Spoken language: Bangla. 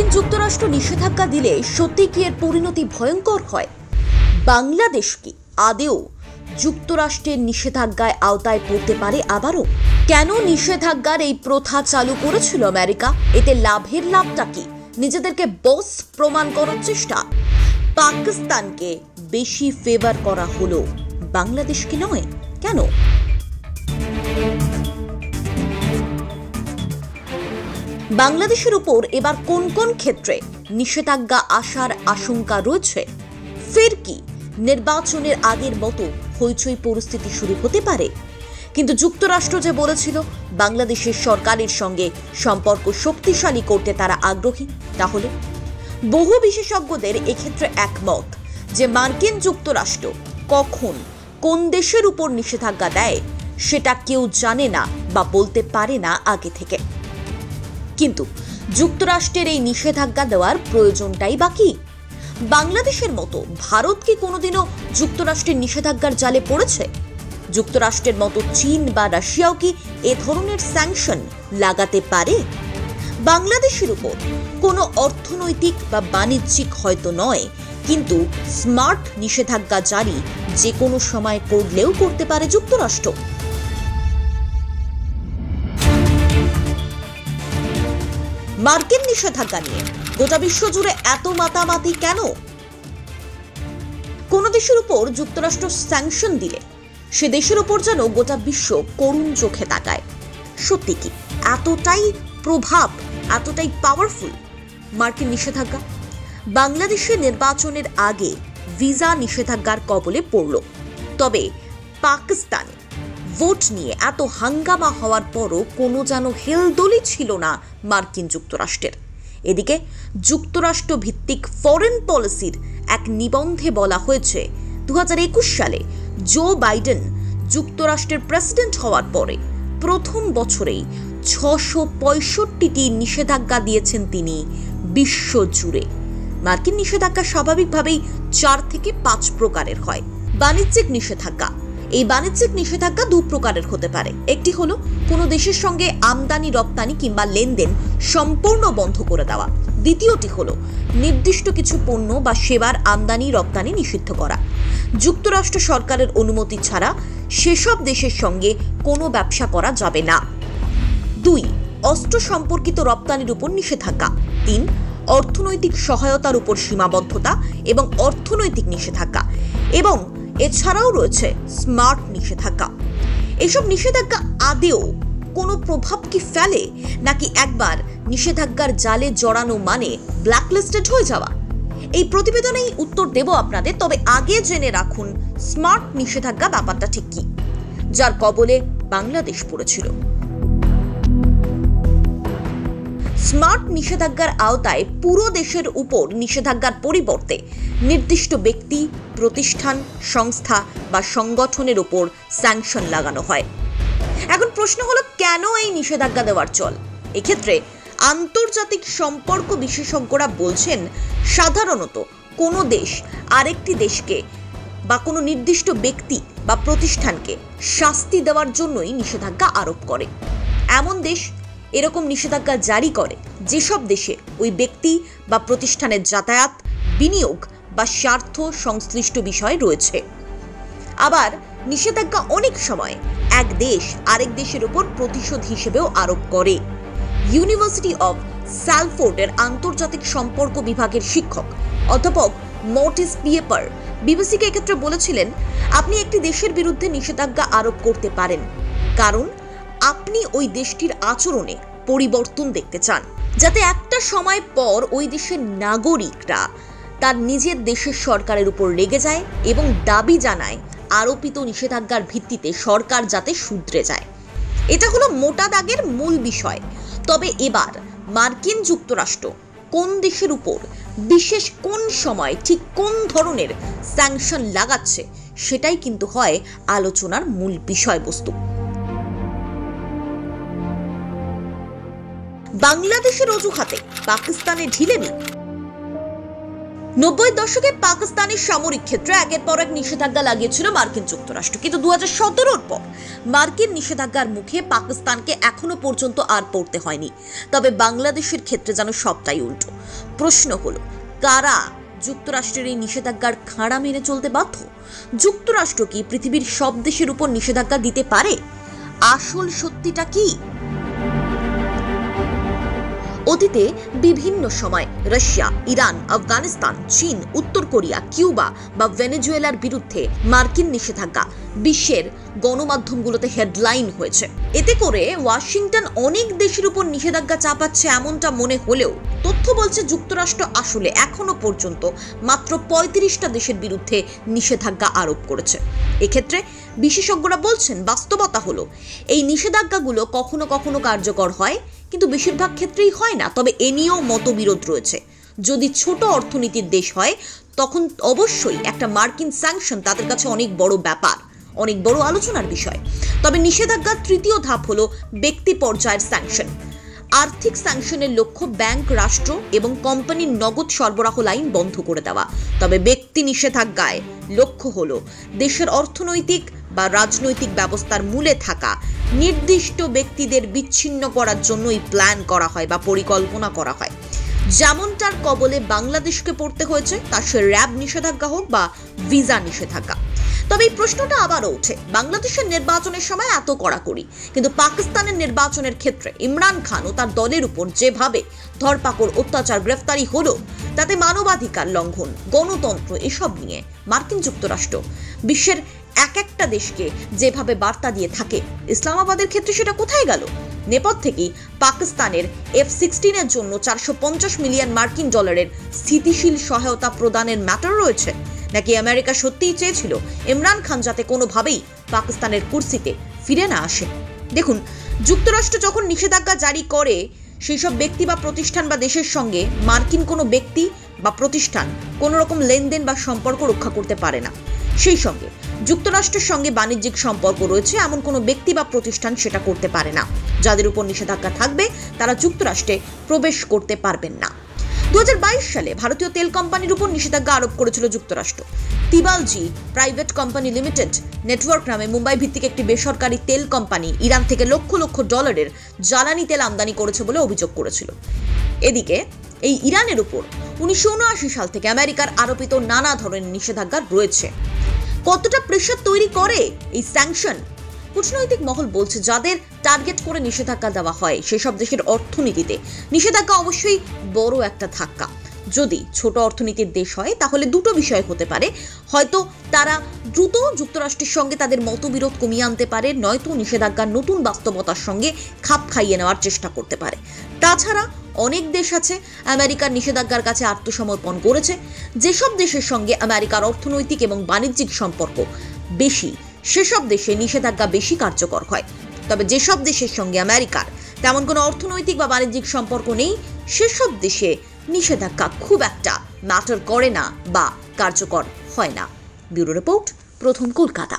মার্কিন যুক্তরাষ্ট্র নিষেধাজ্ঞা দিলে সত্যি কি এর পরিণতি ভয়ঙ্কর হয়? বাংলাদেশ কি আদেও যুক্তরাষ্ট্রের নিষেধাজ্ঞায় আওতায় পড়তে পারে আবারও? কেন নিষেধাজ্ঞার এই প্রথা চালু করেছিল আমেরিকা? এতে লাভের লাভটা কি? নিজেদেরকে বস প্রমাণ করার চেষ্টা? পাকিস্তানকে বেশি ফেভার করা হলো, বাংলাদেশ কি নয়? কেন? বাংলাদেশের উপর এবার কোন কোন ক্ষেত্রে নিষেধাজ্ঞা আসার আশঙ্কা রয়েছে? ফের কি নির্বাচনের আগের মতো হইচই পরিস্থিতি শুরু হতে পারে? কিন্তু যুক্তরাষ্ট্র যে বলেছিল বাংলাদেশের সরকারের সঙ্গে সম্পর্ক শক্তিশালী করতে তারা আগ্রহী, তাহলে বহু বিশেষজ্ঞদের এক্ষেত্রে একমত যে মার্কিন যুক্তরাষ্ট্র কখন কোন দেশের উপর নিষেধাজ্ঞা দেয় সেটা কেউ জানে না বা বলতে পারে না আগে থেকে। কিন্তু যুক্তরাষ্ট্রের এই নিষেধাজ্ঞা দেওয়ার প্রয়োজনটাই বা কি? বাংলাদেশের মতো ভারত কি কোনোদিনও যুক্তরাষ্ট্রের নিষেধাজ্ঞার জালে পড়েছে? যুক্তরাষ্ট্রের মতো চীন বা রাশিয়াও কি এ ধরনের স্যাংশন লাগাতে পারে? বাংলাদেশের উপর কোনো অর্থনৈতিক বা বাণিজ্যিক হয়তো নয়, কিন্তু স্মার্ট নিষেধাজ্ঞা জারি যে কোনো সময় করলেও করতে পারে যুক্তরাষ্ট্র। মার্কিন নিষেধাজ্ঞা নিয়ে গোটা বিশ্ব জুড়ে এত মাতামাতি কেন? কোন দেশের উপর যুক্তরাষ্ট্র স্যাংশন দিলে সে দেশের উপর যেন গোটা বিশ্ব করুণ চোখে তাকায়। সত্যি কি এতটাই প্রভাব, এতটাই পাওয়ারফুল মার্কিন নিষেধাজ্ঞা? বাংলাদেশের নির্বাচনের আগে ভিসা নিষেধাজ্ঞার কবলে পড়ল, তবে পাকিস্তানে ভোট নিয়ে এত হাঙ্গামা হওয়ার পরও কোনো যেন হেলদোলই ছিল না মার্কিন যুক্তরাষ্ট্রের। এদিকে যুক্তরাষ্ট্র ভিত্তিক ফরেন পলিসির এক নিবন্ধে বলা হয়েছে 2021 সালে জো বাইডেন যুক্তরাষ্ট্রের প্রেসিডেন্ট হওয়ার পরে প্রথম বছরেই 665টি নিষেধাজ্ঞা দিয়েছেন তিনি বিশ্ব জুড়ে। মার্কিন নিষেধাজ্ঞা স্বাভাবিকভাবেই 4 থেকে 5 প্রকারের হয়। বাণিজ্যিক নিষেধাজ্ঞা, এই বাণিজ্যিক নিষেধাজ্ঞা দু প্রকারের হতে পারে। একটি হলো কোনো দেশের সঙ্গে আমদানি রপ্তানি কিংবা লেনদেন সম্পূর্ণ বন্ধ করে দেওয়া। দ্বিতীয়টি হলো নির্দিষ্ট কিছু পণ্য বা সেবার আমদানি রপ্তানি নিষিদ্ধ করা। যুক্তরাষ্ট্র সরকারের অনুমতি ছাড়া সেসব দেশের সঙ্গে কোনো ব্যবসা করা যাবে না। 2. অস্ত্র সম্পর্কিত রপ্তানির উপর নিষেধাজ্ঞা। 3. অর্থনৈতিক সহায়তার উপর সীমাবদ্ধতা এবং অর্থনৈতিক নিষেধাজ্ঞা। এবং এছাড়াও রয়েছে স্মার্ট নিষেধাজ্ঞা। এসব নিষেধাজ্ঞা আদেও কোনো প্রভাব কি ফেলে, নাকি একবার নিষেধাজ্ঞার জালে জড়ানো মানে ব্ল্যাকলিস্টেড হয়ে যাওয়া? এই প্রতিবেদনেই উত্তর দেব আপনাদের, তবে আগে জেনে রাখুন স্মার্ট নিষেধাজ্ঞা ব্যাপারটা ঠিক কি, যার কবলে বাংলাদেশ পড়েছিল। স্মার্ট নিষেধাজ্ঞার আওতায় পুরো দেশের উপর নিষেধাজ্ঞার পরিবর্তে নির্দিষ্ট ব্যক্তি, প্রতিষ্ঠান, সংস্থা বা সংগঠনের উপর স্যাংশন লাগানো হয়। এখন প্রশ্ন হলো, কেন এই নিষেধাজ্ঞা দেওয়ার চল? এক্ষেত্রে আন্তর্জাতিক সম্পর্ক বিশেষজ্ঞরা বলছেন, সাধারণত কোনো দেশ আরেকটি দেশকে বা কোনো নির্দিষ্ট ব্যক্তি বা প্রতিষ্ঠানকে শাস্তি দেওয়ার জন্যই নিষেধাজ্ঞা আরোপ করে। এমন দেশ এরকম নিষেধাজ্ঞা জারি করে যেসব দেশে ওই ব্যক্তি বা প্রতিষ্ঠানের যাতায়াত, বিনিয়োগ বা স্বার্থ সংশ্লিষ্ট বিষয় রয়েছে। আবার নিষেধাজ্ঞা অনেক সময় এক দেশ আরেক দেশের উপর প্রতিশোধ হিসেবেও আরোপ করে। ইউনিভার্সিটি অফ স্যালফোর্ডের আন্তর্জাতিক সম্পর্ক বিভাগের শিক্ষক অধ্যাপক মর্টিস পিয়েপার বিবিসিকে এক্ষেত্রে বলেছিলেন, আপনি একটি দেশের বিরুদ্ধে নিষেধাজ্ঞা আরোপ করতে পারেন কারণ আপনি ওই দেশটির আচরণে পরিবর্তন দেখতে চান, যাতে একটা সময় পর ওই দেশের নাগরিকরা তার নিজের দেশের সরকারের উপর রেগে যায় এবং দাবি জানায় আরোপিত নিষেধাজ্ঞার ভিত্তিতে সরকার যাতে শুধরে যায়। এটা হলো মোটা দাগের মূল বিষয়। তবে এবার মার্কিন যুক্তরাষ্ট্র কোন দেশের উপর বিশেষ কোন সময় ঠিক কোন ধরনের স্যাংশন লাগাচ্ছে সেটাই কিন্তু হয় আলোচনার মূল বিষয়বস্তু। বাংলাদেশের অজুহাতে পাকিস্তানে ঢিলেমি? 90 দশকে পাকিস্তানের সামরিক ক্ষেত্রে একের পর এক নিষেধাজ্ঞা লাগিয়েছিল মার্কিন যুক্তরাষ্ট্র, কিন্তু 2017-র পর মার্কিন নিষেধাজ্ঞার মুখে পাকিস্তানকে এখনো পর্যন্ত আর পড়তে হয়নি। তবে বাংলাদেশের ক্ষেত্রে যেন সবটাই উল্টো। প্রশ্ন হলো, কারা যুক্তরাষ্ট্রের এই নিষেধাজ্ঞার খাঁড়া মেনে চলতে বাধ্য? যুক্তরাষ্ট্র কি পৃথিবীর সব দেশের উপর নিষেধাজ্ঞা দিতে পারে? আসল সত্যিটা কি? অতীতে বিভিন্ন সময় রাশিয়া, ইরান, আফগানিস্তান, চীন, উত্তর কোরিয়া, কিউবা বা ভেনেজুয়েলার বিরুদ্ধে মার্কিন নিষেধাজ্ঞা বিশ্বের গণমাধ্যমগুলোতে হেডলাইন হয়েছে। এতে করে ওয়াশিংটন অনেক দেশের উপর নিষেধাজ্ঞা চাপাচ্ছে এমনটা মনে হলেও তথ্য বলছে যুক্তরাষ্ট্র আসলে এখনো পর্যন্ত মাত্র 35টা দেশের বিরুদ্ধে নিষেধাজ্ঞা আরোপ করেছে। এক্ষেত্রে বিশেষজ্ঞরা বলছেন, বাস্তবতা হলো এই নিষেধাজ্ঞাগুলো কখনো কখনো কার্যকর হয়, কিন্তু বেশিরভাগ ক্ষেত্রেই হয় না। তবে এ নিয়েও মতবিরোধ রয়েছে। যদি ছোট অর্থনীতির দেশ হয় তখন অবশ্যই একটা মার্কিন স্যাংশন তাদের কাছে অনেক বড় ব্যাপার, অনেক বড় আলোচনার বিষয়। তবে নিষেধাজ্ঞার তৃতীয় ধাপ হলো ব্যক্তি পর্যায়ের স্যাংশন। আর্থিক স্যাংশনের লক্ষ্য ব্যাংক, রাষ্ট্র এবং কোম্পানির নগদ সরবরাহ লাইন বন্ধ করে দেওয়া। তবে ব্যক্তি নিষেধাজ্ঞায় লক্ষ্য হলো দেশের অর্থনৈতিক বা রাজনৈতিক ব্যবস্থার মূলে থাকা নির্দিষ্ট ব্যক্তিদের বিচ্ছিন্ন করার জন্যই প্ল্যান করা হয় বা পরিকল্পনা করা হয়। যেমনটার কবলে বাংলাদেশকে পড়তে হয়েছে, তা সে র্যাব নিষেধাজ্ঞা হোক বা ভিসা নিষেধাজ্ঞা। তবে এই প্রশ্নটা আবারও ওঠে, বাংলাদেশের নির্বাচনের সময় এত কড়াকড়ি, কিন্তু পাকিস্তানের নির্বাচনের ক্ষেত্রে ইমরান খান ও তার দলের উপর যেভাবে ধরপাকড়, অত্যাচার, গ্রেফতারি হলো, তাতে মানবাধিকার লঙ্ঘন, গণতন্ত্র এসব নিয়ে মার্কিন যুক্তরাষ্ট্র বিশ্বের এক একটা দেশকে যেভাবে বার্তা দিয়ে থাকে, ইসলামাবাদের ক্ষেত্রে সেটা কোথায় গেল? নেপথ্যেই পাকিস্তানের F-16 জন্য 450 মিলিয়ন মার্কিন ডলারের স্থিতিশীল সহায়তা প্রদানের ম্যাটার রয়েছে, নাকি আমেরিকা সত্যিই চেয়েছিল ইমরান খান যাতে কোনোভাবেই পাকিস্তানের কুর্সিতে ফিরে না আসে? দেখুন, যুক্তরাষ্ট্র যখন নিষেধাজ্ঞা জারি করে, সেই সব ব্যক্তি বা প্রতিষ্ঠান বা দেশের সঙ্গে মার্কিন কোনো ব্যক্তি বা প্রতিষ্ঠান কোনো রকম লেনদেন বা সম্পর্ক রক্ষা করতে পারে না। সেই সঙ্গে যুক্তরাষ্ট্রের সঙ্গে বাণিজ্যিক সম্পর্ক রয়েছে এমন কোনো ব্যক্তি বা প্রতিষ্ঠান সেটা করতে পারে না। যাদের উপর নিষেধাজ্ঞা থাকবে তারা যুক্তরাষ্ট্রে প্রবেশ করতে পারবেন না। 2022 সালে ভারতীয় তেল কোম্পানির উপর নিষেধাজ্ঞা আরোপ করেছিল যুক্তরাষ্ট্র। তিবালজি প্রাইভেট কোম্পানি লিমিটেড নেটওয়ার্ক নামে মুম্বাই ভিত্তিক একটি বেসরকারি তেল কোম্পানি ইরান থেকে লক্ষ লক্ষ ডলারের জ্বালানি তেল আমদানি করেছে বলে অভিযোগ করেছিল। এদিকে এই ইরানের উপর 1979 সাল থেকে আমেরিকার আরোপিত নানা ধরনের নিষেধাজ্ঞা রয়েছে। কতটা প্রেশার তৈরি করে এই স্যাংশন? কূটনৈতিক মহল বলছে, যাদের টার্গেট করে নিষেধাজ্ঞা দেওয়া হয় সেসব দেশের অর্থনীতিতে নিষেধাজ্ঞা অবশ্যই বড় একটা ধাক্কা। যদি ছোট অর্থনীতির দেশ হয় তাহলে দুটো বিষয় হতে পারে, হয়তো তারা দ্রুত যুক্তরাষ্ট্রের সঙ্গে তাদের মতবিরোধ কমিয়ে আনতে পারে, নয়তো নিষেধাজ্ঞার নতুন বাস্তবতার সঙ্গে খাপ খাইয়ে নেওয়ার চেষ্টা করতে পারে। তাছাড়া অনেক দেশ আছে আমেরিকার নিষেধাজ্ঞার কাছে আত্মসমর্পণ করেছে। যেসব দেশের সঙ্গে আমেরিকার অর্থনৈতিক এবং বাণিজ্যিক সম্পর্ক বেশি, সেসব দেশে নিষেধাজ্ঞা বেশি কার্যকর হয়। তবে যেসব দেশের সঙ্গে আমেরিকার তেমন কোনো অর্থনৈতিক বা বাণিজ্যিক সম্পর্ক নেই, সেসব দেশে নিষেধাজ্ঞা খুব একটা ম্যাটার করে না বা কার্যকর হয় না। ব্যুরো রিপোর্ট, প্রথম কলকাতা।